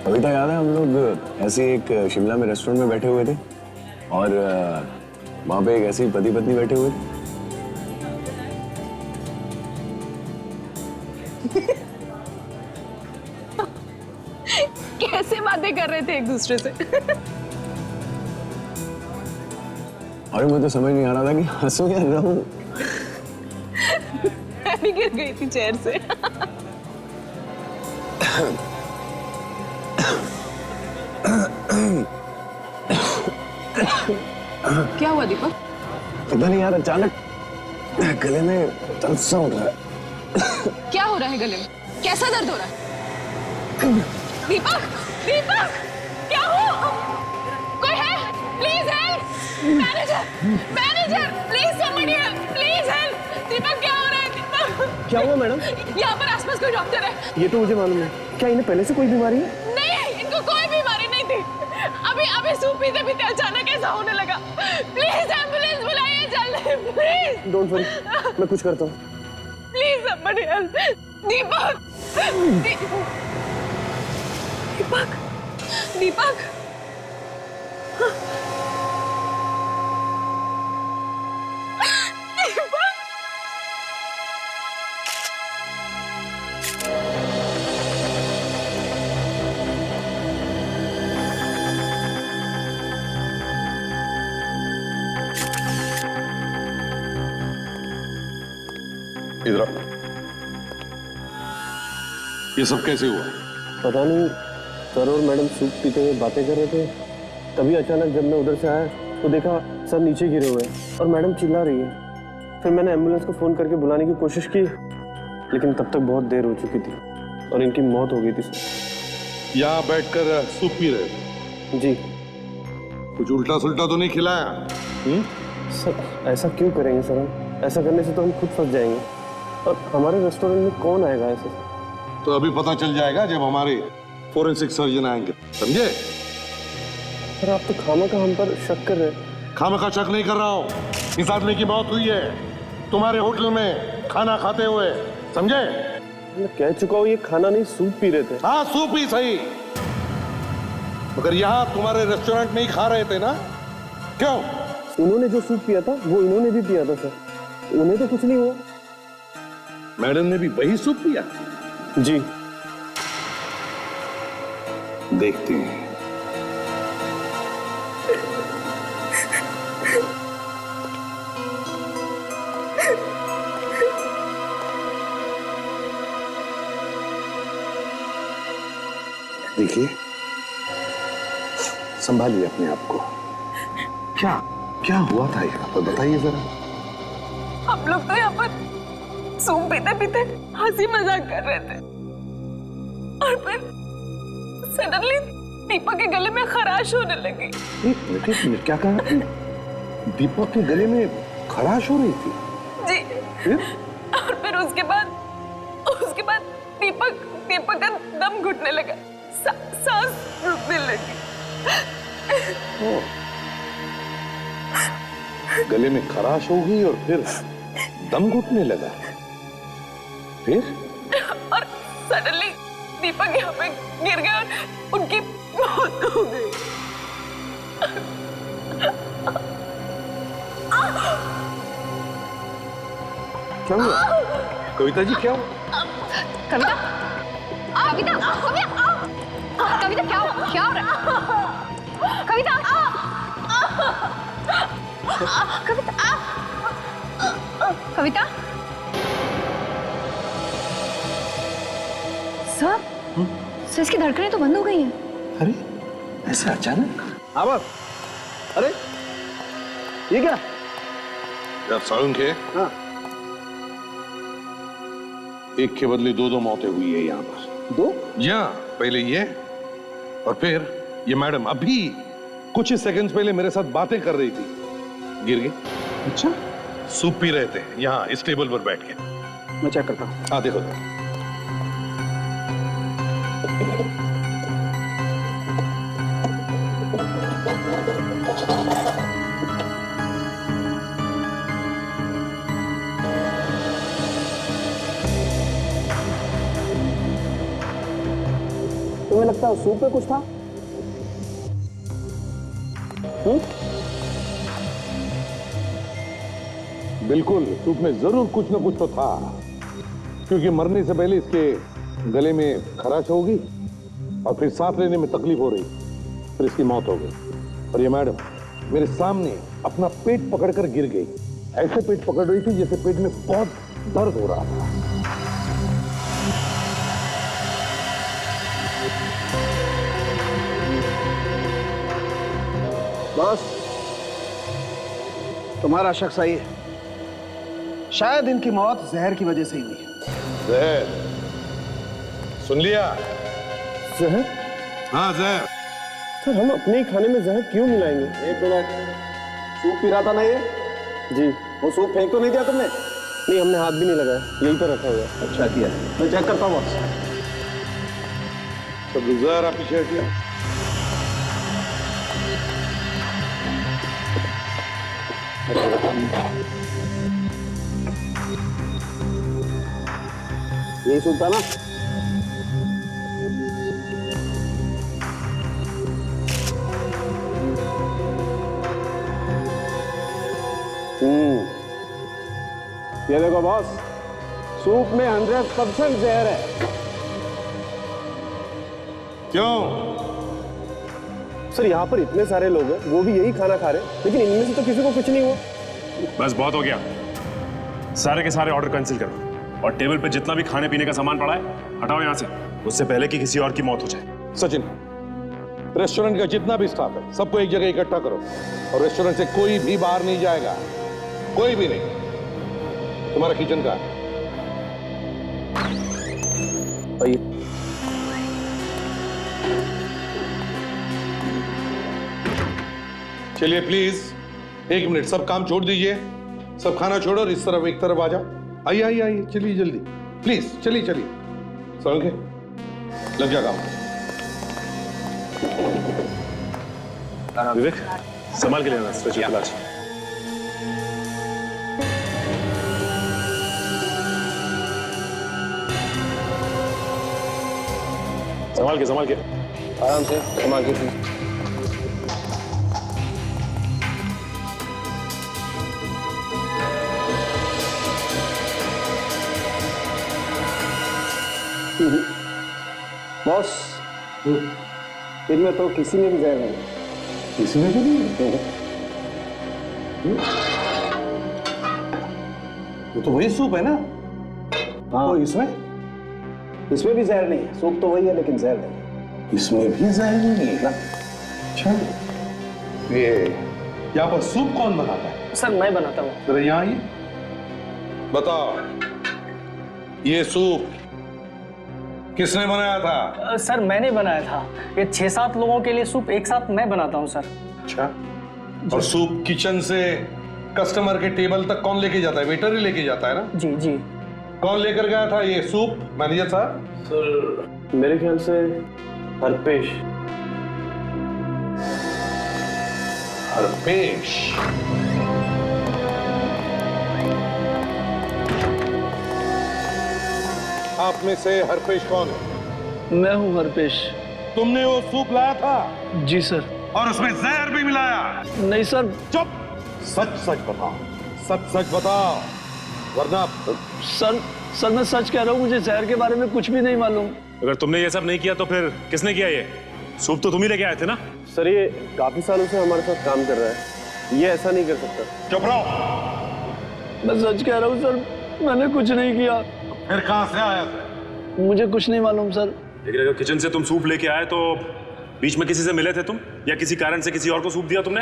अभी तक याद है हम लोग ऐसे एक शिमला में रेस्टोरेंट में बैठे हुए थे और वहां पे एक ऐसी पति पत्नी बैठे हुए थे। कैसे बातें कर रहे थे एक दूसरे से। और मुझे तो समझ नहीं आ रहा था कि हंसूं या रोऊं। मैं भी गिर गई थी चेयर से। क्या हुआ दीपक? पता नहीं यार, अचानक गले में दर्द सा हो रहा है। क्या हो रहा है गले में? कैसा दर्द हो रहा है? दीपक, दीपक, क्या हो? कोई है? Please help! Manager, manager, please somebody help! Please help! Deepak क्या हो रहा है? दीपक क्या हुआ मैडम? यहाँ पर आसपास कोई डॉक्टर है? ये तो मुझे मालूम है। क्या इन्हें पहले से कोई बीमारी है? नहीं, इनको कोई बीमारी नहीं थी। अभी सूप पीते पीते अचानक ऐसा होने लगा। प्लीज एम्बुलेंस बुलाइए जल्दी, प्लीज। डोंट वरी, मैं कुछ करता हूँ। Please somebody help! Deepak, Deepak, Deepak. इधर आओ। ये सब कैसे हुआ? पता नहीं, सर और मैडम सूप पीते हुए बातें कर रहे थे। तभी अचानक जब मैं उधर से आया तो देखा सर नीचे गिरे हुए हैं और मैडम चिल्ला रही है। फिर मैंने एम्बुलेंस को फोन करके बुलाने की कोशिश की, लेकिन तब तक बहुत देर हो चुकी थी और इनकी मौत हो गई थी सर। यहाँ बैठकर सूप पी रहे थे? जी कुछ उल्टा सुल्टा तो नहीं खिलाया? सर, ऐसा क्यों करेंगे सर? हम ऐसा करने से तो हम खुद फंस जाएंगे और हमारे रेस्टोरेंट में कौन आएगा ऐसे? तो अभी पता चल जाएगा जब हमारे फोरेंसिक सर्जन आएंगे, समझे? सर आप तो खामखा हम पर शक कर रहे हैं। खामखा शक नहीं कर रहा हूँ। इस आदमी की मौत हुई है तुम्हारे होटल में खाना खाते हुए, समझे? मैं कह चुका हूँ ये खाना नहीं सूप पी रहे थे। हाँ सूप ही सही, मगर यहाँ तुम्हारे रेस्टोरेंट में ही खा रहे थे ना? क्यों? उन्होंने जो सूप पिया था वो इन्होंने भी पिया था सर। उन्हें तो कुछ नहीं हुआ। मैडम ने भी वही सूप पिया? जी देखते हैं। देखिए, संभालिए अपने आप को। क्या क्या हुआ था यहाँ पर, बताइए जरा। हम लोग तो यहाँ पर सूप पीते पीते हंसी मजाक कर रहे थे और फिर सडनली दीपक के गले में खराश होने लगी। एक मिनट, क्या कहा आपने? दीपक के गले में खराश हो रही थी? जी। फिर? और फिर उसके बाद दीपक का दम घुटने लगा, सांस रुकने लगी। गले में खराश हो गई और फिर दम घुटने लगा। फिर? और सडनली दीपक यहाँ पे गिर गया और उनकी मौत हो गई। क्या हुआ? कविता जी क्या हुआ? कविता, कविता, कविता, क्या हो रहा है? कविता, कविता, सर इसकी धड़कनें तो बंद हो गई हैं। अरे ऐसे अचानक? हाँ बस। अरे ये क्या? यार साउंड है। हाँ। एक के बदले दो मौतें हुई है यहाँ पर। दो? यहाँ पहले ये और फिर ये मैडम अभी कुछ ही सेकंड्स पहले मेरे साथ बातें कर रही थी, गिर गई। अच्छा, सूप पी रहे थे यहाँ इस टेबल पर बैठ के। मैं चेक करता हूँ। हाँ देखो। तुम्हें लगता है सूप में कुछ था? बिल्कुल, सूप में जरूर कुछ ना कुछ तो था, क्योंकि मरने से पहले इसके गले में खराश होगी और फिर सांस लेने में तकलीफ हो रही, फिर इसकी मौत हो गई। और ये मैडम मेरे सामने अपना पेट पकड़कर गिर गई। ऐसे पेट पकड़ रही थी जैसे पेट में बहुत दर्द हो रहा था। बस तुम्हारा शक सही है, शायद इनकी मौत जहर की वजह से ही हुई है। जहर? सुन लिया? जहर? हाँ जहर। सर हम अपने ही खाने में जहर क्यों मिलाएंगे? एक मिनट, सूप पी रहा था ना ये? जी। वो सूप फेंक तो नहीं दिया तुमने? नहीं, हमने हाथ भी नहीं लगाया, यहीं पर रखा हुआ है। अच्छा किया, मैं चेक करता हूँ। सब जहर आप पीछे हटिया। यही सूप था ना? ये देखो बॉस, सूप में 100% जहर है। क्यों? सर यहाँ पर इतने सारे लोग हैं, वो भी यही खाना खा रहे हैं, लेकिन इनमें से तो किसी को कुछ नहीं हुआ। बस बहुत हो गया, सारे के सारे ऑर्डर कैंसिल करो और टेबल पे जितना भी खाने पीने का सामान पड़ा है हटाओ यहाँ से, उससे पहले कि किसी और की मौत हो जाए। सचिन, रेस्टोरेंट का जितना भी स्टाफ है सबको एक जगह इकट्ठा करो और रेस्टोरेंट से कोई भी बाहर नहीं जाएगा, कोई भी नहीं। तुम्हारा किचन का आइए। चलिए प्लीज 1 मिनट, सब काम छोड़ दीजिए, सब खाना छोड़ो और इस तरफ एक तरफ आ जाओ। आइए आइए आइए, चलिए जल्दी प्लीज, चलिए चलिए, समझ गए? लग जा काम। विवेक संभाल के लेना स्ट्रेचर इलाज। संभाल के आराम से संभाल के। बॉस, इनमें तो किसी में भी जहर नहीं। किसी में भी नहीं? वो तो वही सूप है ना? हाँ, तो इसमें इसमें भी जहर नहीं है। सूप तो वही है लेकिन जहर नहीं। इसमें भी जहर नहीं है ना? अच्छा, ये यहाँ पर सूप कौन बनाता है? सर मैं बनाता हूँ। जरा यहाँ आइए, बताओ ये सूप किसने बनाया था? सर मैंने बनाया था। ये 6-7 लोगों के लिए सूप एक साथ मैं बनाता हूँ सर। अच्छा, और सूप किचन से कस्टमर के टेबल तक कौन लेके जाता है? वेटर ही लेके जाता है ना? जी जी। कौन लेकर गया था ये सूप, मैनेजर साहब? सर मेरे ख्याल से हरपेश। हरपेश? आप में से हरपेश कौन है? मैं हूँ हरपेश। तुमने वो सूप लाया था? जी सर। और उसमें जहर भी मिलाया? नहीं सर। चुप, सच सच बताओ, सच सच बताओ, वरना। सर मैं सच कह रहा हूँ, मुझे जहर के बारे में कुछ भी नहीं मालूम। अगर तुमने ये सब नहीं किया तो फिर किसने किया? ये सूप तो तुम ही लेके आए थे ना? सर ये काफी सालों से हमारे साथ काम कर रहा है, ये ऐसा नहीं कर सकता। चुप रहो। मैं सच कह रहा हूँ सर, मैंने कुछ नहीं किया। फिर कहां से आया था? मुझे कुछ नहीं मालूम सर। लेकिन अगर किचन से तुम सूप लेके आए तो बीच में किसी से मिले थे तुम, या किसी कारण से किसी और को सूप दिया तुमने?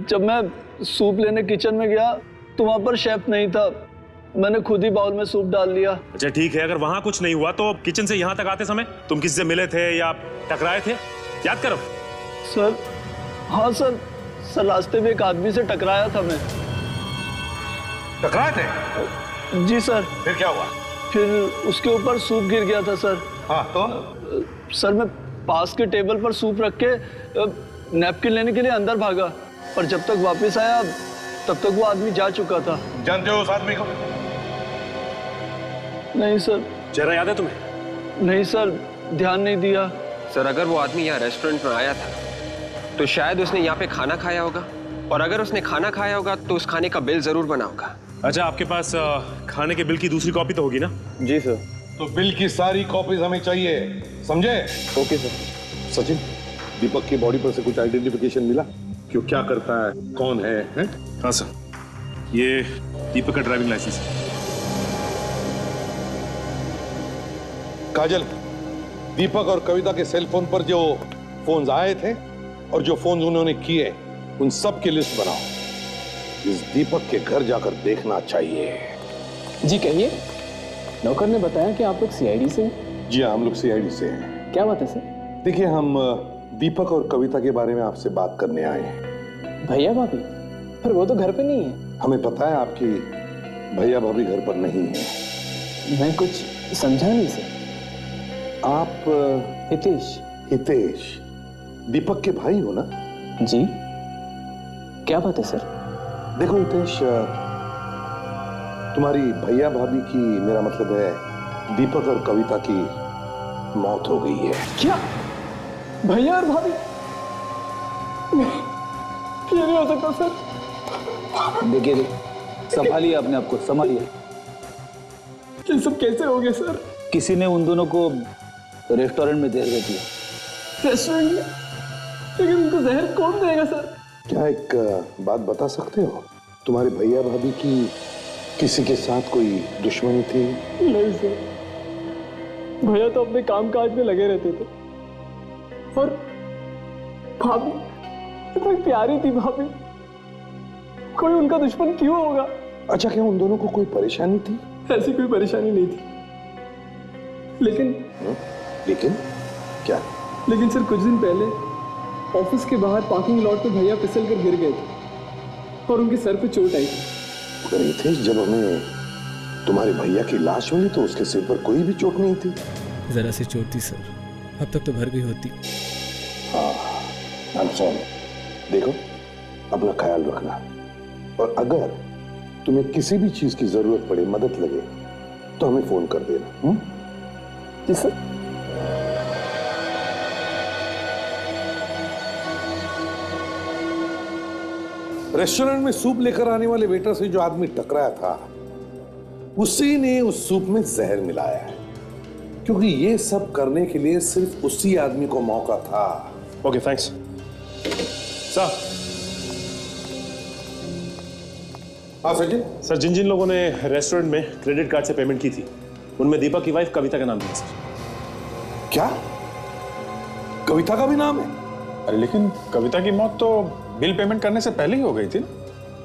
जब मैं सूप लेने किचन में गया तो वहां पर शेफ नहीं था, मैंने खुद ही बाउल में सूप डाल लिया। अच्छा ठीक है, अगर वहां कुछ नहीं हुआ तो किचन से यहाँ तक आते समय तुम किसी से मिले थे या टकराए थे? याद करो। सर हाँ सर, रास्ते में एक आदमी से टकराया था मैं। टकराए थे? जी सर। फिर क्या हुआ? फिर उसके ऊपर सूप गिर गया था सर। हाँ तो? सर मैं पास के टेबल पर सूप रख के नैपकिन लेने के लिए अंदर भागा, पर जब तक वापस आया तब तक वो आदमी जा चुका था। जानते हो उस आदमी को? नहीं सर। चेहरा याद है तुम्हें? नहीं सर, ध्यान नहीं दिया। सर अगर वो आदमी यहाँ रेस्टोरेंट में आया था तो शायद उसने यहाँ पे खाना खाया होगा, और अगर उसने खाना खाया होगा तो उस खाने का बिल जरूर बना होगा। अच्छा, आपके पास खाने के बिल की दूसरी कॉपी तो होगी ना? जी सर। तो बिल की सारी कॉपीज हमें चाहिए, समझे? Okay sir. सचिन, दीपक की बॉडी पर से कुछ आइडेंटिफिकेशन मिला? क्यों, क्या करता है, कौन है? हाँ सर, ये दीपक का ड्राइविंग लाइसेंस है। काजल, दीपक और कविता के सेल फोन पर जो फोन्स आए थे और जो फोन उन्होंने किए, उन सब की लिस्ट बनाओ। इस दीपक के घर जाकर देखना चाहिए। जी कहिए। नौकर ने बताया कि आप लोग सीआईडी से हैं। जी हाँ, हम लोग सीआईडी से हैं। क्या बात है सर? देखिए, हम दीपक और कविता के बारे में आपसे बात करने आए हैं। भैया भाभी? पर वो तो घर पे नहीं है। हमें पता है आपकी भैया भाभी घर पर नहीं है। मैं कुछ समझा नहीं सर। आप हितेश? हितेश दीपक के भाई हो ना? जी। क्या बात है सर? देखो हितेश, तुम्हारी भैया भाभी की, मेरा मतलब है दीपक और कविता की मौत हो गई है। क्या? भैया और भाभी? ये नहीं हो सकता सर। देखिए, संभालिए अपने आप को, संभालिए। ये सब कैसे हो गया सर? किसी ने उन दोनों को रेस्टोरेंट में जहर दे दिया। रेस्टोरेंट में? लेकिन उनको जहर कौन देगा सर? क्या एक बात बता सकते हो, तुम्हारे भैया भाभी की किसी के साथ कोई दुश्मनी थी? नहीं सर, भैया तो अपने काम काज में लगे रहते थे। और भाभी इतनी प्यारी थी भाभी, कोई उनका दुश्मन क्यों होगा? अच्छा, क्या उन दोनों को कोई परेशानी थी? ऐसी कोई परेशानी नहीं थी। लेकिन क्या? लेकिन सर, कुछ दिन पहले ऑफिस के बाहर पार्किंग लॉट पे भैया फिसल कर गिर गए थे और उनके सर पे चोट आई थी। रितेश, जब हमें तुम्हारे भैया की लाश मिली तो उसके सिर पर कोई भी चोट नहीं थी। जरा सी चोट थी सर, अब तक तो भर गई होती। हाँ, देखो, अपना ख्याल रखना, और अगर तुम्हें किसी भी चीज की जरूरत पड़े, मदद लगे, तो हमें फोन कर देना। जी सर। रेस्टोरेंट में सूप लेकर आने वाले वेटर से जो आदमी टकराया था, उसी ने उस सूप में जहर मिलाया है, क्योंकि ये सब करने के लिए सिर्फ उसी आदमी को मौका था। Okay, thanks sir. हाँ सचिन। सर, जिन जिन लोगों ने रेस्टोरेंट में क्रेडिट कार्ड से पेमेंट की थी, उनमें दीपक की वाइफ कविता का नाम भी है सर। क्या? कविता का भी नाम है? अरे लेकिन कविता की मौत तो बिल पेमेंट करने से पहले ही हो गई थी ना,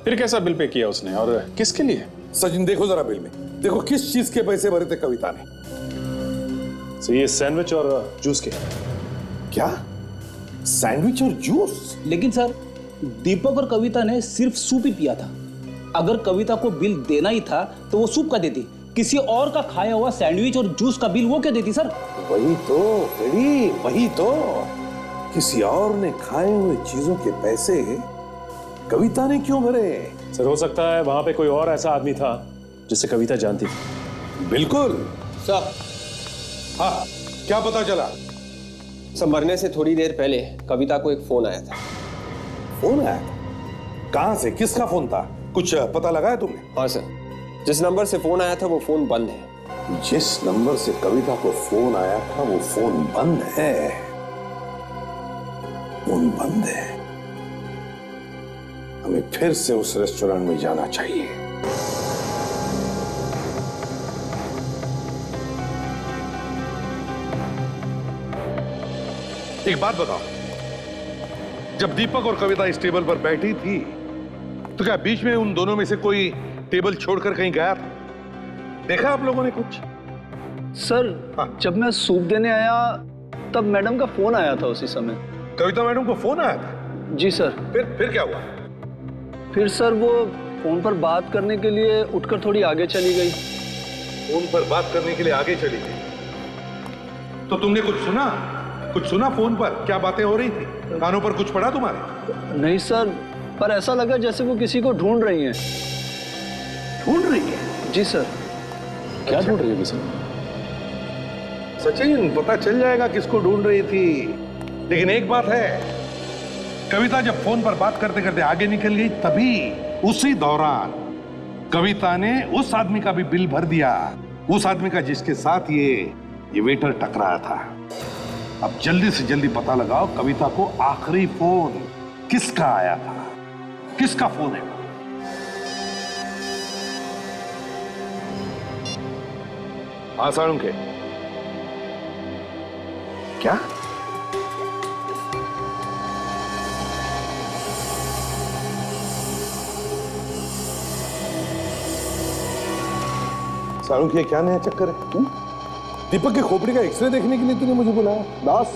फिर कैसा बिल पे किया उसने और किसके लिए? सचिन, देखो जरा बिल में, देखो किस चीज के पैसे भरे थे कविता ने। सर, ये सैंडविच और जूस के। क्या? सैंडविच और जूस? लेकिन सर, दीपक और कविता ने सिर्फ सूप ही पिया था। अगर कविता को बिल देना ही था तो वो सूप का देती, किसी और का खाया हुआ सैंडविच और जूस का बिल वो क्या देती सर? वही तो बेड़ी, वही तो, किसी और ने खाए हुए चीजों के पैसे कविता ने क्यों भरे? सर, हो सकता है वहां पे कोई और ऐसा आदमी था जिसे कविता जानती थी। बिल्कुल सर। हाँ, क्या पता चला? सर, मरने से थोड़ी देर पहले कविता को एक फोन आया था। फोन आया था? कहां से, किसका फोन था, कुछ पता लगा है तुमने? हाँ सर, जिस नंबर से फोन आया था वो फोन बंद है। जिस नंबर से कविता को फोन आया था वो फोन बंद है। फोन बंद है। हमें फिर से उस रेस्टोरेंट में जाना चाहिए। एक बात बताओ, जब दीपक और कविता इस टेबल पर बैठी थी तो क्या बीच में उन दोनों में से कोई टेबल छोड़कर कहीं गया था? देखा आप लोगों ने कुछ? सर, जब मैं सूप देने आया तब मैडम का फोन आया था उसी समय। कविता मैडम को फोन आया था? जी सर। फिर क्या हुआ? फिर सर वो फोन पर बात करने के लिए उठकर थोड़ी आगे चली गई। फोन पर बात करने के लिए आगे चली गई? तो तुमने कुछ सुना? कुछ सुना फोन पर? क्या बातें हो रही थी? कानों पर कुछ पड़ा तुम्हारे? नहीं सर, पर ऐसा लगा जैसे वो किसी को ढूंढ रही हैं। ढूंढ रही है? जी सर। क्या ढूंढ रही है किसी? सचिन, पता चल जाएगा किसको ढूंढ रही थी। लेकिन एक बात है, कविता जब फोन पर बात करते करते आगे निकल गई, तभी उसी दौरान कविता ने उस आदमी का भी बिल भर दिया, उस आदमी का जिसके साथ ये वेटर टकराया था। अब जल्दी से जल्दी पता लगाओ कविता को आखिरी फोन किसका आया था, किसका फोन है। हाँ साळुंखे, क्या? साळुंखे, क्या नया चक्कर है? दीपक के खोपड़ी का एक्सरे देखने के लिए तूने मुझे बुलाया? बॉस,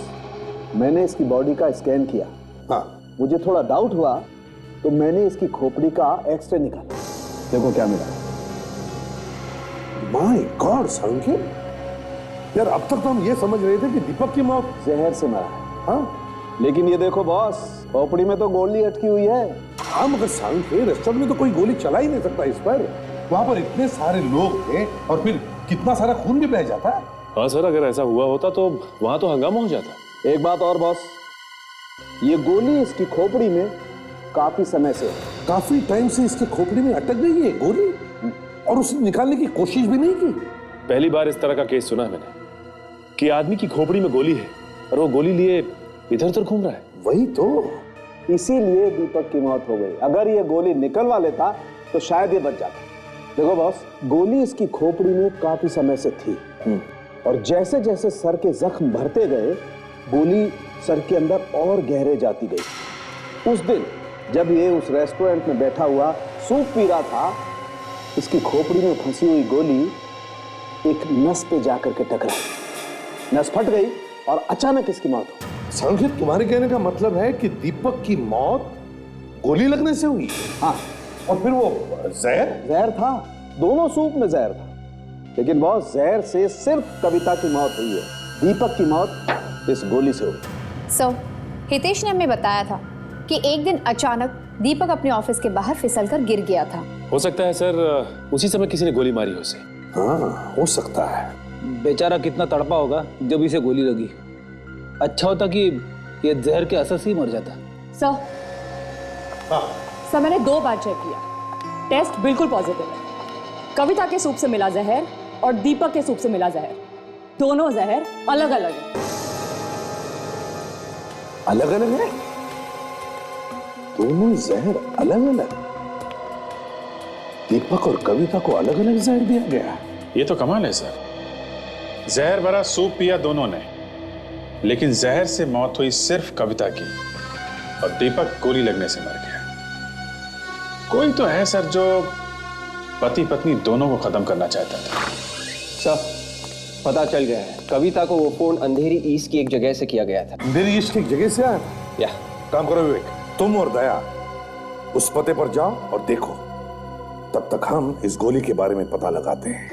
मैंने इसकी बॉडी का स्कैन किया। हाँ, मुझे थोड़ा डाउट हुआ तो मैंने इसकी खोपड़ी का एक्सरे निकाला। देखो क्या मिला। माय गॉड साळुंखे, यार अब तक तो हम ये समझ रहे थे कि दीपक की मौत जहर से मरा है। हाँ, लेकिन ये देखो बॉस, खोपड़ी में तो गोली अटकी हुई है। हाँ मगर साळुंखे, रेस्टोरेंट में तो कोई गोली चला ही नहीं सकता इस पर। वहां पर इतने सारे लोग थे और फिर कितना सारा खून भी बह जाता। हाँ सर, अगर ऐसा हुआ होता तो वहां तो हंगामा हो जाता। एक बात और बॉस, ये गोली इसकी खोपड़ी में काफी समय से, काफी टाइम से इसकी खोपड़ी में अटक गई है गोली, और उसने निकालने की कोशिश भी नहीं की। पहली बार इस तरह का केस सुना है मैंने कि आदमी की खोपड़ी में गोली है और वो गोली लिए इधर उधर घूम रहा है। वही तो, इसीलिए दीपक की मौत हो गई। अगर ये गोली निकलवा लेता तो शायद ये बच जाता। देखो बॉस, गोली इसकी खोपड़ी में काफी समय से थी, और जैसे जैसे सर के जख्म भरते गए, गोली सर के अंदर और गहरे जाती गई। उस दिन जब ये उस रेस्टोरेंट में बैठा हुआ सूप पी रहा था, इसकी खोपड़ी में फंसी हुई गोली एक नस पे जाकर के टकराई। नस फट गई और अचानक इसकी मौत हो गई। साळुंखे, तुम्हारे कहने का मतलब है कि दीपक की मौत गोली लगने से हुई? हाँ, और फिर वो जहर था, दोनों सूप में जहर था। लेकिन बॉस, जहर से सिर्फ कविता की मौत हुई है, दीपक की मौत इस गोली से हुई। सो हितेश ने हमें बताया था कि एक दिन अचानक दीपक अपने ऑफिस के बाहर फिसलकर गिर गया था। हो सकता है सर, उसी समय किसी ने गोली मारी हो उसे। हाँ, हो सकता है। बेचारा कितना तड़पा होगा जब इसे गोली लगी। अच्छा होता कि ये जहर के असर से ही मर जाता। सर, मैंने 2 बार चेक किया, टेस्ट बिल्कुल पॉजिटिव है। कविता के सूप से मिला जहर और दीपक के सूप से मिला जहर, दोनों जहर अलग अलग है। अलग अलग है? दोनों जहर अलग अलग? दीपक और कविता को अलग अलग जहर दिया गया? ये तो कमाल है सर। जहर भरा सूप पिया दोनों ने, लेकिन जहर से मौत हुई सिर्फ कविता की, और दीपक गोली लगने से मर गया। कोई तो है सर जो पति पत्नी दोनों को खत्म करना चाहता था। सर, पता चल गया है, कविता को वो फोन अंधेरी ईस्ट की एक जगह से किया गया था। अंधेरी ईस्ट की एक जगह से आया? या काम करो विवेक, तुम और दया उस पते पर जाओ और देखो, तब तक हम इस गोली के बारे में पता लगाते हैं।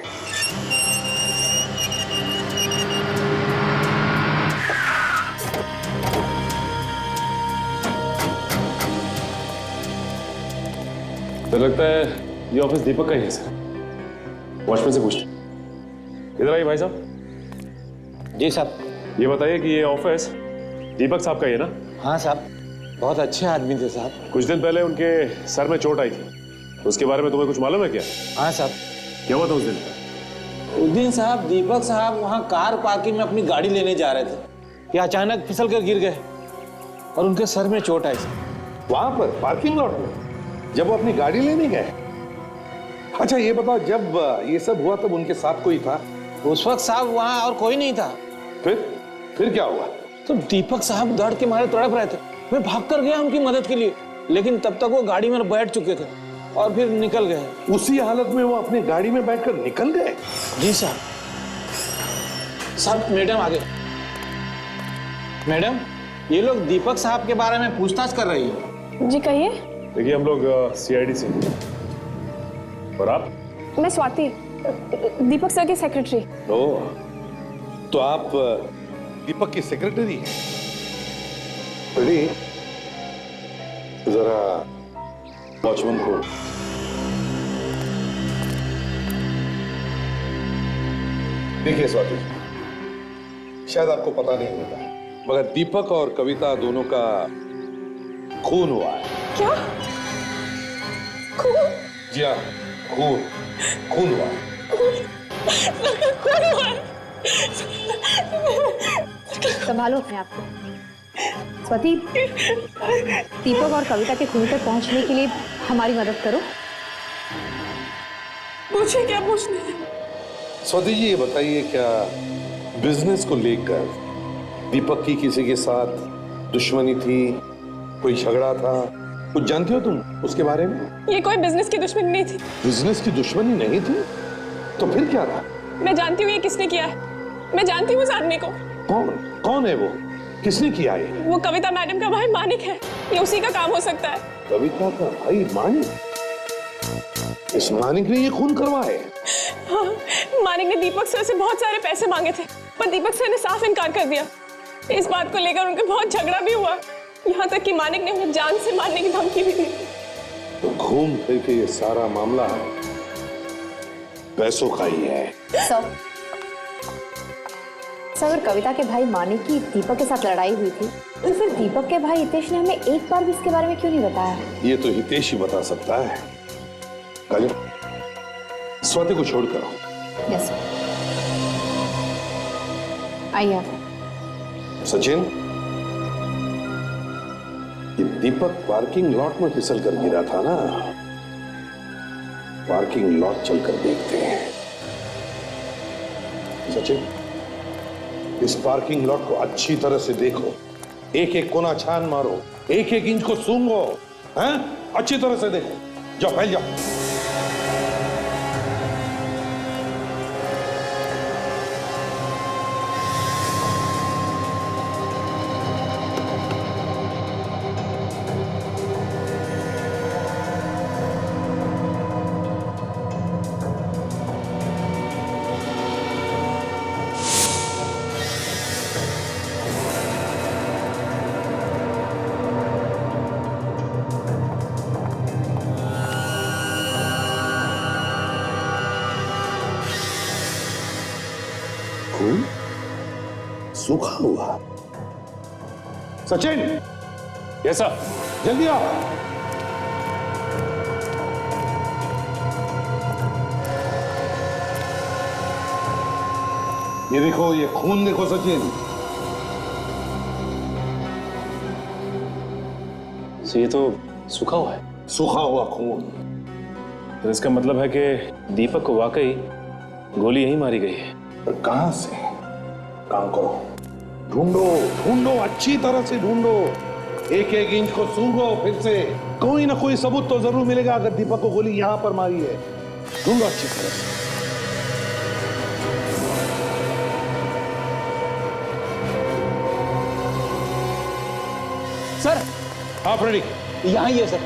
तो लगता है ये ऑफिस दीपक का ही है सर। वॉचमैन से पूछते। इधर आइए भाई साहब। जी साहब। ये बताइए कि ये ऑफिस दीपक साहब का ही है ना? हाँ साहब, बहुत अच्छे आदमी थे साहब। कुछ दिन पहले उनके सर में चोट आई थी, तो उसके बारे में तुम्हें कुछ मालूम है क्या? हाँ साहब। क्या हुआ था उस दिन? उस दिन साहब दीपक साहब वहाँ कार पार्किंग में अपनी गाड़ी लेने जा रहे थे कि अचानक फिसल कर गिर गए और उनके सर में चोट आई। वहां पर पार्किंग लॉट में जब वो अपनी गाड़ी लेने गए? अच्छा ये बताओ, जब ये सब हुआ तब उनके साथ कोई था? उस वक्त साहब वहाँ और कोई नहीं था। फिर क्या हुआ? तो दीपक साहब दर्द के मारे तड़प रहे थे। मैं भाग कर गया उनकी मदद के लिए, लेकिन तब तक वो गाड़ी में बैठ चुके थे और फिर निकल गए। उसी हालत में वो अपनी गाड़ी में बैठकर निकल गए? जी साहब। साहब मैडम आगे। मैडम, ये लोग दीपक साहब के बारे में पूछताछ कर रही है। जी कहिए। देखिए, हम लोग सीआईडी से। और आप? मैं स्वाति, दीपक सर की सेक्रेटरी। ओह, तो आप दीपक की सेक्रेटरी हैं? जरा वॉचमैन को देखिए। स्वाति, शायद आपको पता नहीं होगा, मगर दीपक और कविता दोनों का खून हुआ है। क्या? खून? जी हाँ, खून खून हुआ है। खून हुआ है? संभालो अपने आप को। स्वाति, दीपक और कविता के खून तक पहुंचने के लिए हमारी मदद करो। पूछिए, क्या पूछना है? स्वाति जी, ये बताइए, क्या बिजनेस को लेकर दीपक की किसी के साथ दुश्मनी थी, कोई झगड़ा था, कुछ जानती हो तुम उसके बारे में? ये कोई बिजनेस की दुश्मनी नहीं थी। बिजनेस की दुश्मनी नहीं थी? तो फिर क्या था? मैं जानती हूँ ये किसने किया है। मैं जानती हूँ उस आदमी को। कौन है वो? किसने किया है? वो कविता मैडम का भाई मानिक है। ये उसी का काम हो सकता है। कविता का भाई मानिक? इस मानिक ने ये खून करवाया है? हाँ, मानिक ने दीपक सर से बहुत सारे पैसे मांगे थे, पर दीपक सर ने साफ इनकार कर दिया। इस बात को लेकर उनके बहुत झगड़ा भी हुआ, यहाँ तक कि मानिक ने उन्हें जान से मारने की धमकी भी दी। तो घूम फिर के ये सारा मामला पैसों का ही है। सर, अगर कविता के भाई मानिक की दीपक के साथ लड़ाई हुई थी, तो फिर दीपक के भाई हितेश ने हमें एक बार भी इसके बारे में क्यों नहीं बताया? ये तो हितेश ही बता सकता है। काजल, स्वाति को छोड़ कर आओ। Yes sir. आइए आप। सचिन, ये दीपक पार्किंग लॉट में फिसल कर गिरा था ना? पार्किंग लॉट चलकर देखते हैं। सचिन, इस पार्किंग लॉट को अच्छी तरह से देखो, एक एक कोना छान मारो, एक एक इंच को सूंघो, हैं? अच्छी तरह से देखो। जाओ, फैल जाओ। खून सूखा हुआ। Sachin, yes sir. जल्दी आओ। ये देखो, ये खून देखो सचिन। ये तो सूखा हुआ है। सूखा हुआ खून। तो इसका मतलब है कि दीपक को वाकई गोली यहीं मारी गई है। पर कहां से? काम करो, ढूंढो ढूंढो, अच्छी तरह से ढूंढो, एक एक इंच को सूंघो, फिर से कोई ना कोई सबूत तो जरूर मिलेगा अगर दीपक को गोली यहां पर मारी है। ढूंढो अच्छी तरह से। सर, आप रेडी? यहाँ ही है सर।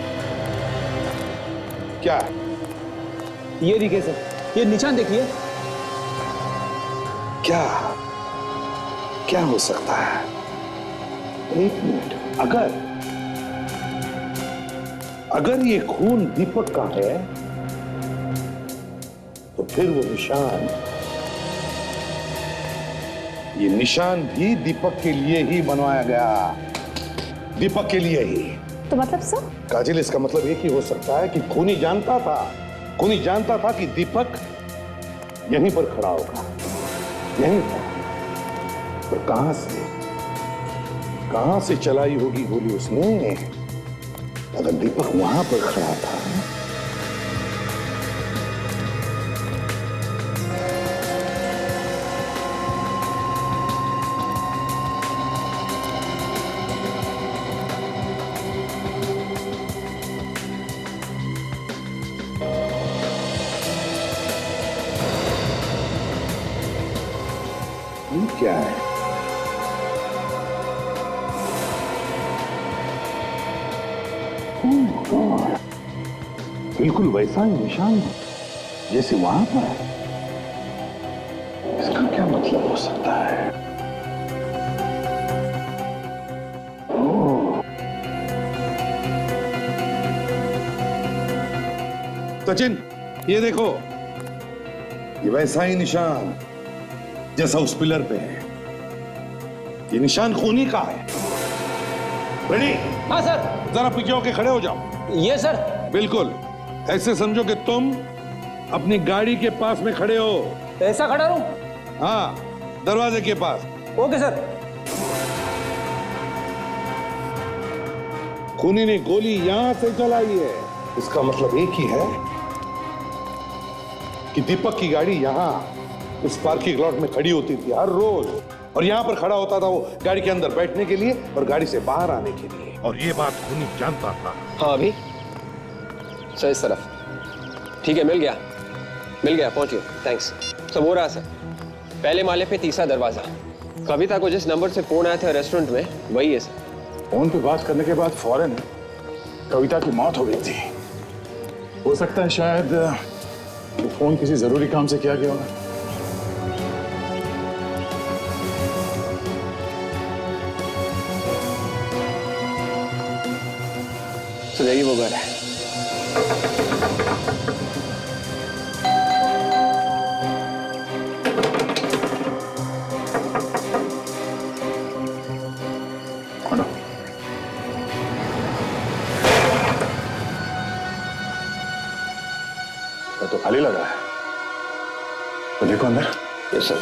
क्या? ये देखिए सर, ये निशान देखिए। क्या क्या हो सकता है? एक मिनट, अगर ये खून दीपक का है तो फिर वो निशान, ये निशान भी दीपक के लिए ही बनवाया गया, दीपक के लिए ही। तो मतलब सर? काजल, इसका मतलब एक ही हो सकता है कि खूनी जानता था कि दीपक यहीं पर खड़ा होगा, यहीं पर। पर कहां से चलाई होगी गोली उसने? अगर दीपक वहां पर खड़ा था ये क्या है? बिल्कुल वैसा ही निशान जैसे वहां पर। इसका क्या मतलब हो सकता है? सचिन, ये देखो, ये वैसा ही निशान जैसा उस पिलर पे है। ये निशान खूनी का है। रेडी? हाँ सर। जरा पीछे होके खड़े हो जाओ। ये सर। बिल्कुल ऐसे समझो कि तुम अपनी गाड़ी के पास में खड़े हो। ऐसा खड़ा रहूं? हाँ, दरवाजे के पास। Okay sir. खूनी ने गोली यहां से चलाई है, इसका मतलब एक ही है कि दीपक की गाड़ी यहां इस पार्किंग लॉट में खड़ी होती थी हर रोज, और यहां पर खड़ा होता था वो गाड़ी के अंदर बैठने के लिए और गाड़ी से बाहर आने के लिए, और ये बात खूनी जानता था। हाँ अभी सर, इस तरफ। ठीक है, मिल गया पहुंचिए। थैंक्स। सब हो रहा सर। पहले माले पे तीसरा दरवाजा। कविता को जिस नंबर से फोन आया था रेस्टोरेंट में वही है सर। फोन पे बात करने के बाद फौरन कविता की मौत हो गई थी। हो सकता है शायद वो फोन किसी जरूरी काम से किया गया होगा। So there you go. तो खाली लग रहा है, तो देखो अंदर। Yes sir.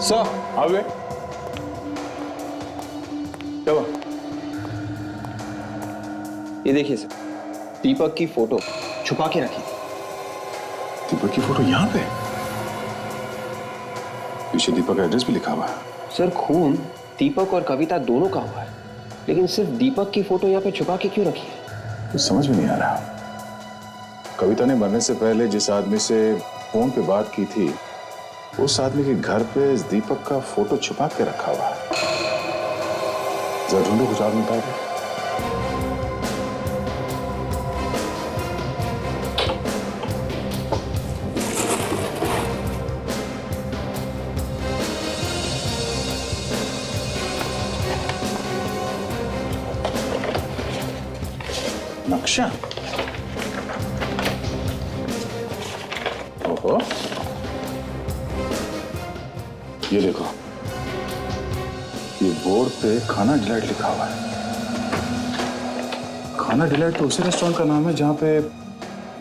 सर आ गए। चलो ये देखिए सर, दीपक की फोटो छुपा के रखी थी। दीपक की फोटो यहाँ पे? पीछे दीपक का एड्रेस भी लिखा हुआ है। सर खून दीपक और कविता दोनों का हुआ है, लेकिन सिर्फ दीपक की फोटो यहाँ पे छुपा के क्यों रखी है? कुछ समझ में नहीं आ रहा। कविता ने मरने से पहले जिस आदमी से फोन पे बात की थी, उस आदमी के घर पे इस दीपक का फोटो छुपा के रखा हुआ है। जरा ढूंढो, कुछ और मिलता है। नक्शा। ओहो, ये देखो, ये बोर्ड पे खाना डिलाइट लिखा हुआ है। खाना डिलाइट तो उसी रेस्टोरेंट का नाम है जहां पे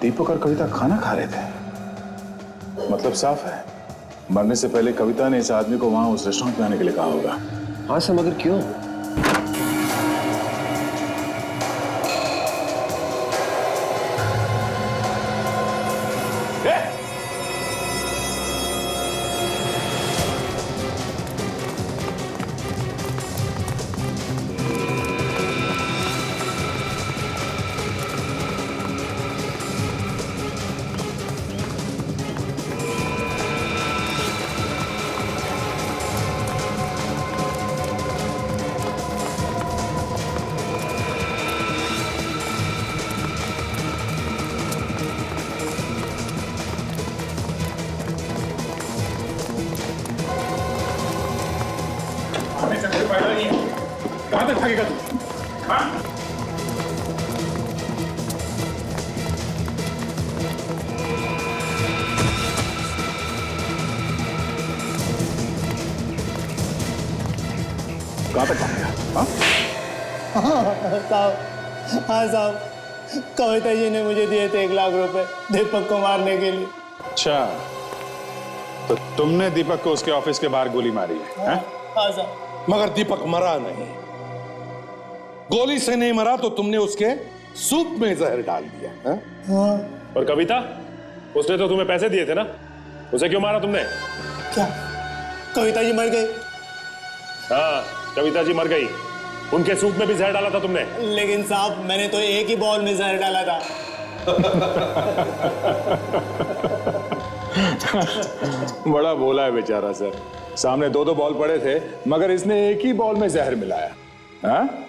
दीपक और कविता खाना खा रहे थे। मतलब साफ है, मरने से पहले कविता ने इस आदमी को वहां उस रेस्टोरेंट में आने के लिए कहा होगा। हाँ सर, मगर क्यों? कहां तक भागेगा तू? हाँ? कहां तक भागेगा? साहब, हाँ साहब, कविता जी ने मुझे दिए थे 1 लाख रुपए दीपक को मारने के लिए। अच्छा, तो तुमने दीपक को उसके ऑफिस के बाहर गोली मारी है? हाँ साहब। मगर दीपक मरा नहीं। गोली से नहीं मरा तो तुमने उसके सूप में जहर डाल दिया है? हाँ। और कविता, उसने तो तुम्हें पैसे दिए थे ना, उसे क्यों मारा तुमने? क्या कविता जी मर गई? हाँ, कविता जी मर गई। उनके सूप में भी जहर डाला था तुमने। लेकिन साहब, मैंने तो एक ही बॉल में जहर डाला था। बड़ा बोला है बेचारा सर। सामने 2-2 बॉल पड़े थे, मगर इसने एक ही बॉल में जहर मिलाया। हाँ?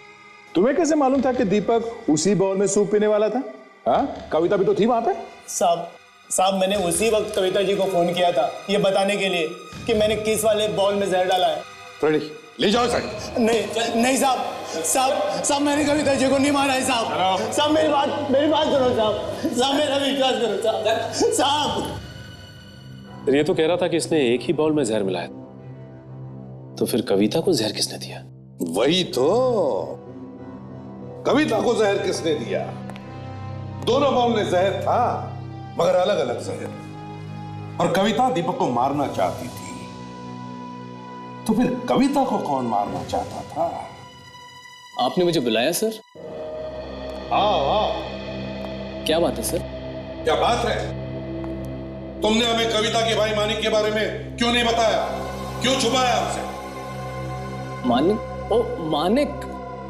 तुम्हें कैसे मालूम था कि दीपक उसी बॉल में सूप पीने वाला था? हाँ? कविता भी तो थी वहां पे। साहब मैंने उसी वक्त कविता जी को फोन किया था ये बताने के लिए कि मैंने किस वाले बॉल में जहर डाला है। फ्रेडी ले जाओ साइड। नहीं साहब मैंने कविता जी को नहीं मारा है साहब मेरी बात सुनो साहब मेरा विश्वास करो साहब। ये तो कह रहा था कि इसने एक ही बॉल में जहर मिलाया, तो फिर कविता को जहर किसने दिया? वही तो, कविता को जहर किसने दिया? दोनों बॉल में जहर था मगर अलग अलग जहर, और कविता दीपक को मारना चाहती थी, तो फिर कविता को कौन मारना चाहता था? आपने मुझे बुलाया सर? आओ। क्या बात है सर? क्या बात है? तुमने हमें कविता के भाई मानिक के बारे में क्यों नहीं बताया? क्यों छुपाया हमसे? मानिक? ओ मानिक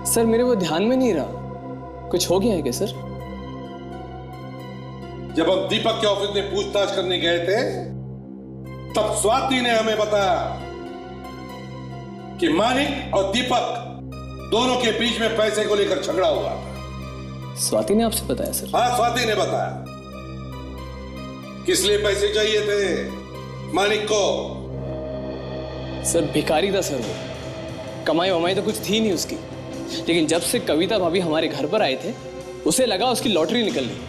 सर, मेरे वो ध्यान में नहीं रहा। कुछ हो गया है क्या सर? जब हम दीपक के ऑफिस में पूछताछ करने गए थे तब स्वाति ने हमें बताया कि मानिक और दीपक दोनों के बीच में पैसे को लेकर झगड़ा हुआ था। स्वाति ने आपसे बताया सर? हाँ, स्वाति ने बताया। किस लिए पैसे चाहिए थे मानिक को? सर भिखारी था सर वो, कमाई वमाई तो कुछ थी नहीं उसकी, लेकिन जब से कविता भाभी हमारे घर पर आए थे उसे लगा उसकी लॉटरी निकल गई।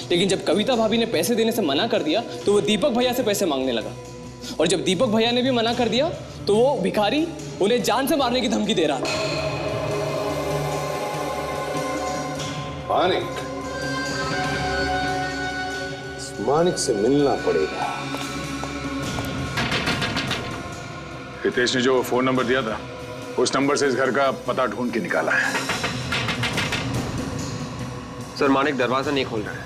लेकिन जब कविता भाभी ने पैसे देने से मना कर दिया तो वो दीपक भैया से पैसे मांगने लगा, और जब दीपक भैया ने भी मना कर दिया तो वो भिखारी उन्हें जान से मारने की धमकी दे रहा था। मानिक से मिलना पड़ेगा। हितेश ने जो फोन नंबर दिया था उस नंबर से इस घर का पता ढूंढ के निकाला है। सर मानिक दरवाजा नहीं खोल रहा है,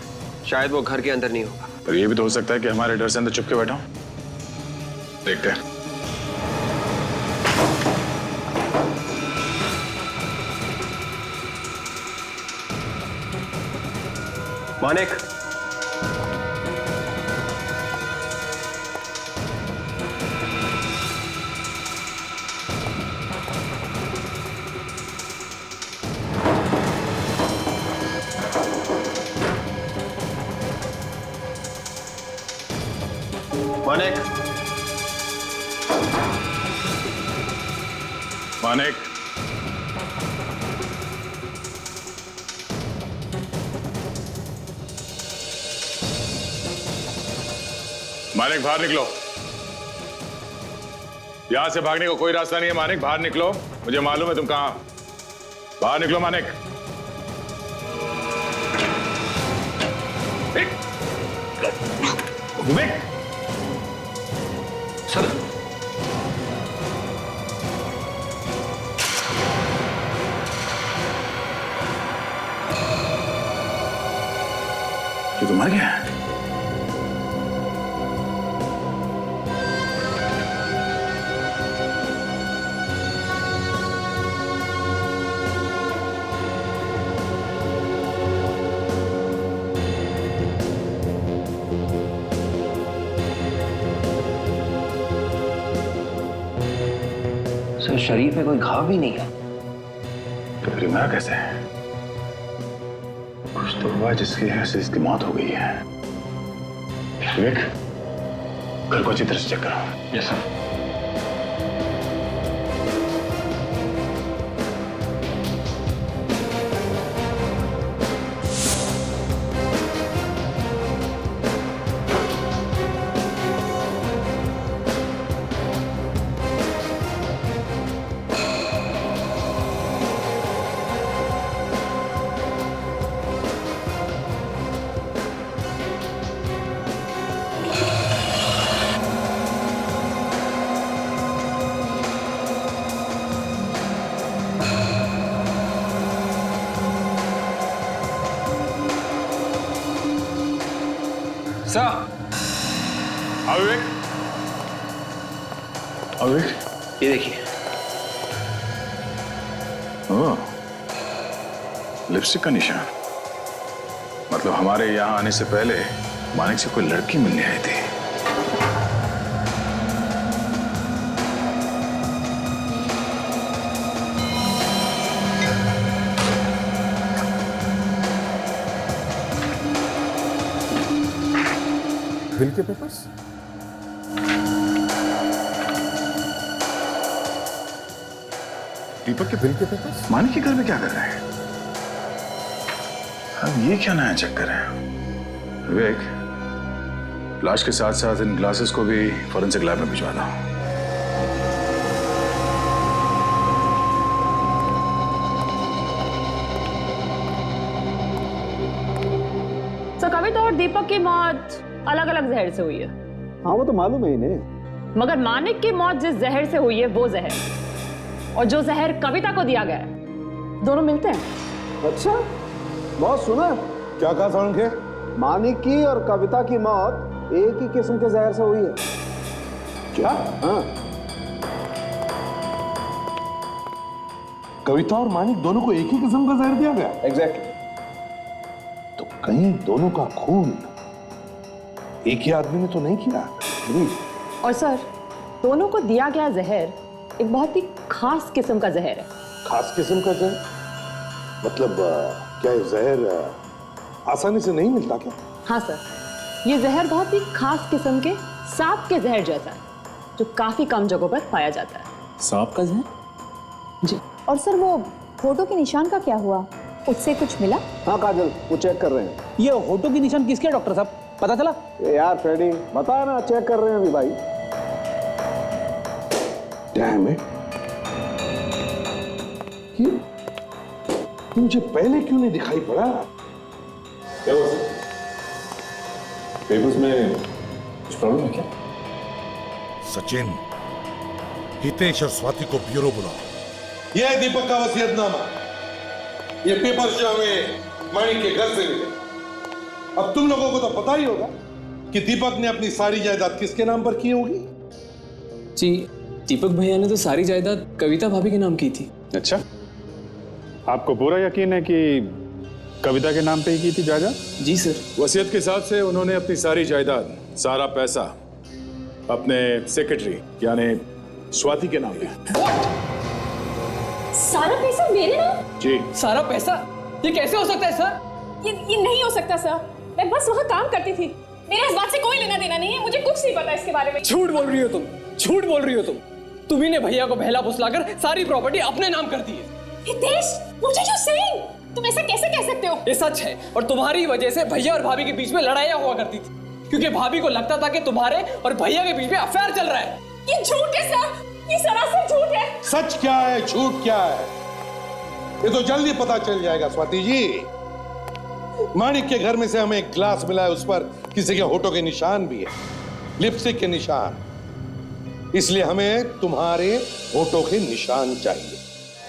शायद वो घर के अंदर नहीं होगा। पर यह भी तो हो सकता है कि हमारे डर से अंदर चुप के बैठा हूं। देखते हैं। मानिक, मानिक, मानिक, मानिक बाहर निकलो। यहां से भागने को कोई रास्ता नहीं है। मानिक बाहर निकलो, मुझे मालूम है तुम कहां। बाहर निकलो मानिक। विवेक सर ये तो मर गया। सर शरीर पे कोई घाव भी नहीं है। तो फिर मरा कैसे है? कुछ तो हुआ जिसकी वजह से इसकी मौत हो गई है। विवेक, घर को अच्छी तरह से चेक करो। Yes sir. विवेक, विवेक, ये देखिए। ओह, लिपस्टिक का निशान। मतलब हमारे यहाँ आने से पहले मानिक से कोई लड़की मिलने आई थी। बिल के पेपर्स? दीपक के बिल के पेपर्स? मानिक के घर में क्या कर रहे हैं? अब ये क्या नया चक्कर है? विवेक, लाश के साथ साथ इन ग्लासेस को भी फॉरेंसिक लैब में भिजवा दो। तो कविता और दीपक की मौत अलग अलग जहर से हुई है। हाँ वो तो मालूम है इन्हें। मगर मानिक की मौत जिस जहर से हुई है वो जहर, और जो जहर कविता को दिया गया है, दोनों मिलते हैं। अच्छा, बहुत सुना। क्या कहा साउंड के? मानिक की और कविता की मौत एक ही किस्म के जहर से हुई है। क्या? हाँ। कविता और मानिक दोनों को एक ही किस्म का जहर दिया गया? एग्जैक्टली। तो कहीं दोनों का खून एक ही आदमी ने तो नहीं किया? और सर, दोनों को दिया गया जहर एक बहुत ही खास किस्म का जहर है। खास किस्म का जहर? मतलब क्या ये जहर आसानी से नहीं मिलता क्या? हाँ सर, ये जहर बहुत ही खास किस्म के सांप के जहर जैसा है, जो काफी कम जगहों पर पाया जाता है। सांप का जहर? जी। और सर वो फोटो के निशान का क्या हुआ, उससे कुछ मिला? हाँ काजल, वो चेक कर रहे हैं। ये होठों के निशान किसके हैं डॉक्टर साहब, पता चला? यार फ्रेडी, बता ना, चेक कर रहे हैं अभी भाई। डैम इट, मुझे पहले क्यों नहीं दिखाई पड़ा? क्या हुआ सर? पेपर्स में कुछ प्रॉब्लम है क्या? सचिन, हितेश और स्वाति को ब्यूरो बुलाओ। यह है दीपक का वसीयतनामा। ये पेपर जो हमें मानिक के घर से मिले। अब तुम लोगों को तो पता ही होगा कि दीपक ने अपनी सारी जायदाद किसके नाम पर की होगी? जी, दीपक भैया ने तो सारी जायदाद कविता भाभी के नाम की थी। अच्छा, आपको पूरा यकीन है कि कविता के नाम पे ही की थी जायदाद? जी सर। वसीयत के हिसाब से उन्होंने अपनी सारी जायदाद, सारा पैसा अपने सेक्रेटरी यानी स्वाति के नाम पे। सारा पैसा मेरे नाम? जी। सारा पैसा? ये कैसे हो सकता है सर? ये नहीं हो सकता सर, मैं बस वहाँ काम करती थी, मेरे इस बात से कोई लेना देना नहीं है, मुझे कुछ नहीं पता इसके बारे में। झूठ बोल रही हो तुम, झूठ बोल रही हो तुम। तुम्ही ने भैया को बहला फुसलाकर सारी प्रॉपर्टी अपने नाम कर दी है। हितेश, मुझे जो सेइंग, तुम ऐसा कैसे कह सकते हो? ये सच है, और तुम्हारी वजह से भैया और भाभी के बीच में लड़ाइयाँ हुआ करती थी, क्योंकि भाभी को लगता था कि तुम्हारे और भैया के बीच में अफेयर चल रहा है। ये झूठ है सर, ये सरासर झूठ है। सच क्या है, झूठ क्या है, ये तो जल्दी पता चल जाएगा स्वाति जी। मानिक के घर में से हमें एक ग्लास मिला है, उस पर किसी के होठों के निशान भी है, लिपस्टिक के निशान। इसलिए हमें तुम्हारे होठों के निशान चाहिए।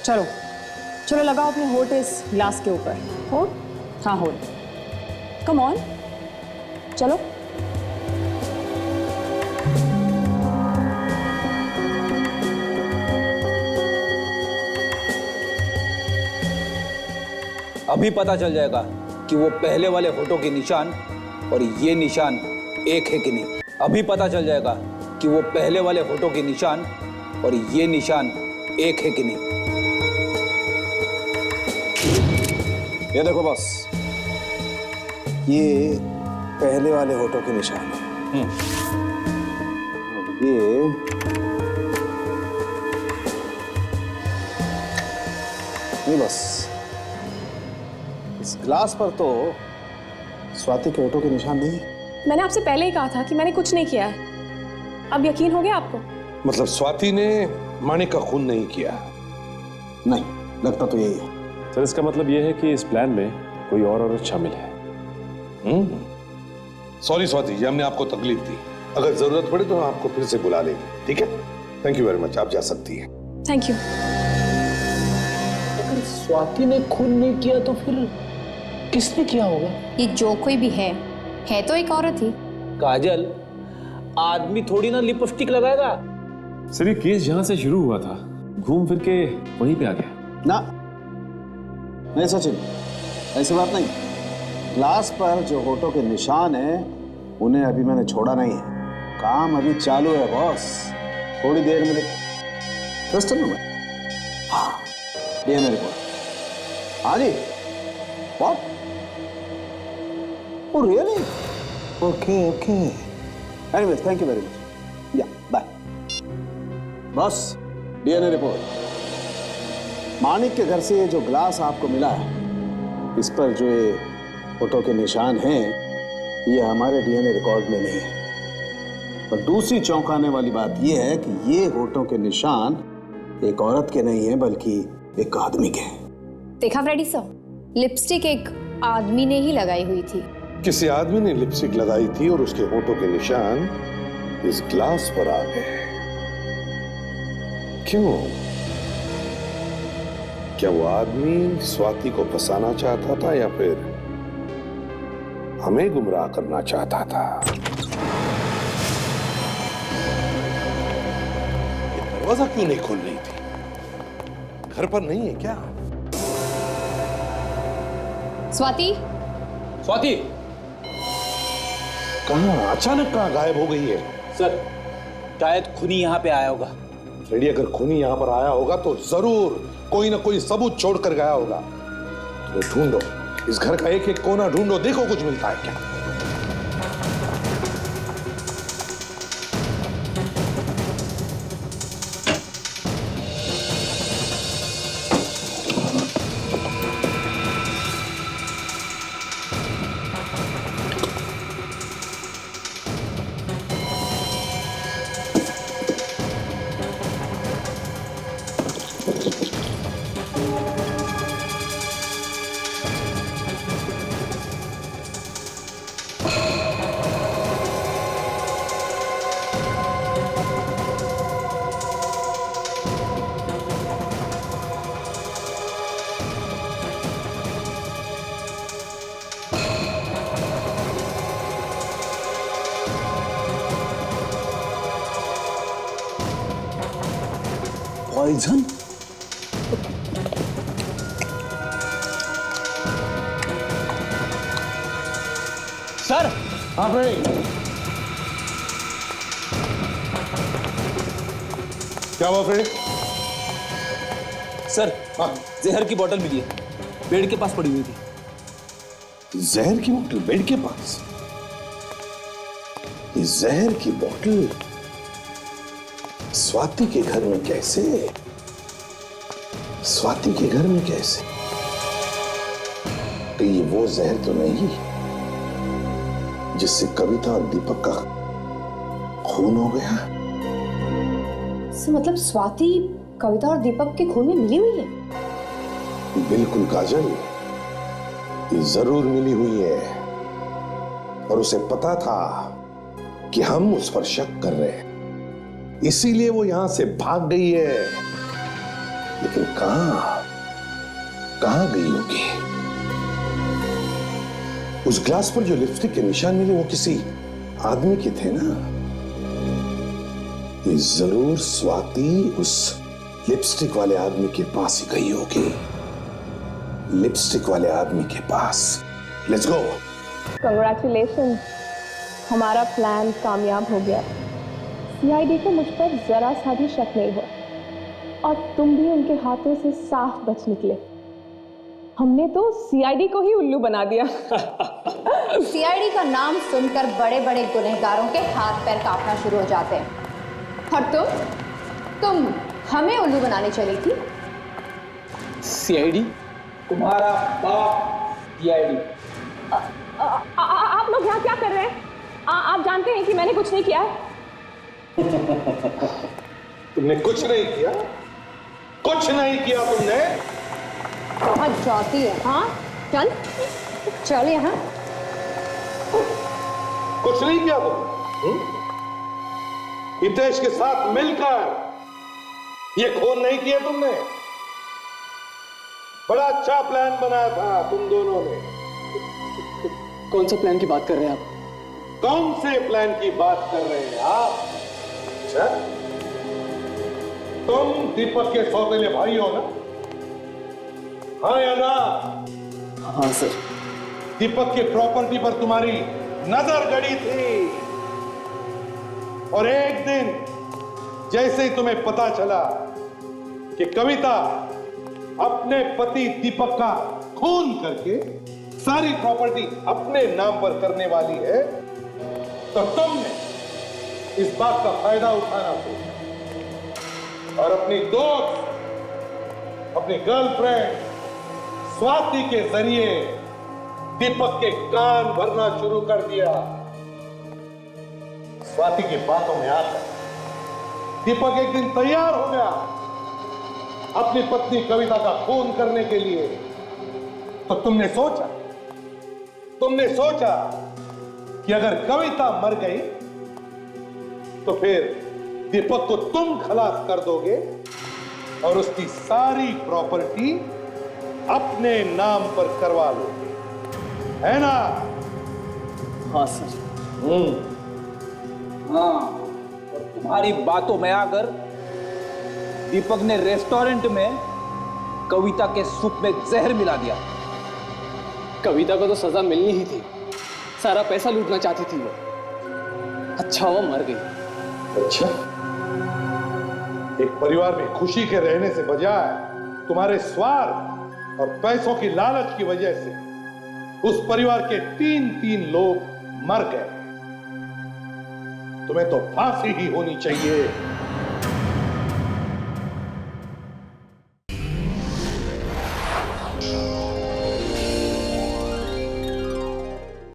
चलो चलो, लगाओ अपने होठ इस ग्लास के ऊपर। होठ? हाँ होठ। कम ऑन, चलो। अभी पता चल जाएगा कि वो पहले वाले होठों के निशान और ये निशान एक है कि नहीं। अभी पता चल जाएगा कि वो पहले वाले होठों के निशान और ये निशान एक है कि नहीं। ये देखो बस, ये पहले वाले होठों के निशान है। ये बस, इस ग्लास पर तो स्वाति के होठों के निशान नहीं है। मैंने आपसे पहले ही कहा था कि मैंने कुछ नहीं किया है। अब यकीन हो गया आपको? मतलब स्वाति ने मानिक का खून नहीं किया? नहीं, लगता तो यही है। सर, इसका मतलब यह है कि इस प्लान में कोई और औरत शामिल है। सॉरी स्वाति जी, हमने आपको तकलीफ दी। अगर जरूरत पड़े तो हम आपको फिर से बुला लेंगे, ठीक है? थैंक यू वेरी मच, आप जा सकती हैं। Thank you. अगर स्वाति ने खून नहीं किया तो फिर किसने किया होगा? ये जो कोई भी है तो एक औरत ही। काजल, आदमी थोड़ी ना लिपस्टिक लगाएगा। सर, ये केस जहां से शुरू हुआ था घूम फिर के वहीं पे आ गया ना। नहीं सचिन, ऐसी बात नहीं। ग्लास पर जो होठों के निशान हैं, उन्हें अभी मैंने छोड़ा नहीं है। काम अभी चालू है बॉस, थोड़ी देर में। ट्रस्ट में हाँ, डीएनए रिपोर्ट। हाँ जी, what? Oh really? Okay okay, anyway thank you very much. Yeah bye. Boss, DNA report. Manik के घर से ये जो ग्लास आपको मिला है, इस पर जो ये फोटो के निशान हैं, ये हमारे डीएनए रिकॉर्ड में नहीं है। और दूसरी चौंकाने वाली बात यह है कि ये होठों के निशान एक औरत के नहीं है बल्कि एक आदमी के हैं। देखा फ्रेडी सर, लिपस्टिक एक आदमी ने ही लगाई हुई थी। किसी आदमी ने लिपस्टिक लगाई थी और उसके होठों के निशान इस ग्लास पर आ गए। क्यों? क्या वो आदमी स्वाति को फंसाना चाहता था या फिर हमें गुमराह करना चाहता था? ये दरवाजा क्यों नहीं खोल रही थी? घर पर नहीं है क्या? स्वाति, स्वाति कहां अचानक कहां गायब हो गई है? सर, शायद खूनी यहाँ पे आया होगा। फ्रेडी, अगर खूनी यहां पर आया होगा तो जरूर कोई ना कोई सबूत छोड़कर गया होगा। तो ढूंढो, इस घर का एक एक कोना ढूंढो, देखो कुछ मिलता है क्या। पॉइजन? सर। हाँ फ्रेडी, क्या हुआ फ्रेडी? सर, जहर की बोतल मिली है, बेड के पास पड़ी हुई थी। जहर की बोतल बेड के पास? ये जहर की बोतल स्वाति के घर में कैसे? स्वाति के घर में कैसे? तो ये वो जहर तो नहीं जिससे कविता और दीपक का खून हो गया? मतलब स्वाति कविता और दीपक के खून में मिली हुई है? बिल्कुल काजल, ये जरूर मिली हुई है। और उसे पता था कि हम उस पर शक कर रहे हैं, इसीलिए वो यहां से भाग गई है। लेकिन कहां गई होगी? उस ग्लास पर जो लिपस्टिक के निशान मिले वो किसी आदमी के थे ना। ये जरूर स्वाति उस लिपस्टिक वाले आदमी के पास ही गई होगी। लिपस्टिक वाले आदमी के पास। Let's go. कंग्रेचुलेशन, हमारा प्लान कामयाब हो गया। सीआईडी को मुझ पर जरा सा भी शक नहीं हुआ और तुम भी उनके हाथों से साफ बच निकले। हमने तो सीआईडी को ही उल्लू बना दिया। सीआईडी का नाम सुनकर बड़े बड़े गुनहगारों के हाथ पैर कांपना शुरू हो जाते हैं। और तुम हमें उल्लू बनाने चली थी? सीआईडी? तुम्हारा बाप सीआईडी। आप लोग यहाँ क्या कर रहे हैं? आप जानते हैं कि मैंने कुछ नहीं किया है। तुमने कुछ नहीं किया? कुछ नहीं किया तुमने? बहुत जाती है। हाँ चल यहाँ। कुछ नहीं किया तुमने? हितेश के साथ मिलकर ये खून नहीं किया तुमने? बड़ा अच्छा प्लान बनाया था तुम दोनों ने। कौन सा प्लान की बात कर रहे हैं आप? कौन से प्लान की बात कर रहे हैं आप? अच्छा, तुम दीपक के सौतेले भाई हो ना? हाँ या ना? हाँ सर। दीपक की प्रॉपर्टी पर तुम्हारी नजर गड़ी थी और एक दिन जैसे ही तुम्हें पता चला कि कविता अपने पति दीपक का खून करके सारी प्रॉपर्टी अपने नाम पर करने वाली है, तो तुमने इस बात का फायदा उठाना सोचा और अपनी दोस्त, अपनी गर्लफ्रेंड स्वाति के जरिए दीपक के कान भरना शुरू कर दिया। स्वाति की बातों में आकर दीपक एक दिन तैयार हो गया अपनी पत्नी कविता का खून करने के लिए। तो तुमने सोचा कि अगर कविता मर गई तो फिर दीपक को तुम खलास कर दोगे और उसकी सारी प्रॉपर्टी अपने नाम पर करवा लोगे, है ना? हाँ सर। हाँ, और तुम्हारी बातों में आकर दीपक ने रेस्टोरेंट में कविता के सूप में जहर मिला दिया। कविता को तो सजा मिलनी ही थी, सारा पैसा लूटना चाहती थी वो। अच्छा वो मर गई। अच्छा, एक परिवार में खुशी के रहने से बजाय तुम्हारे स्वार्थ और पैसों की लालच की वजह से उस परिवार के 3 लोग मर गए। तुम्हें तो फांसी ही होनी चाहिए।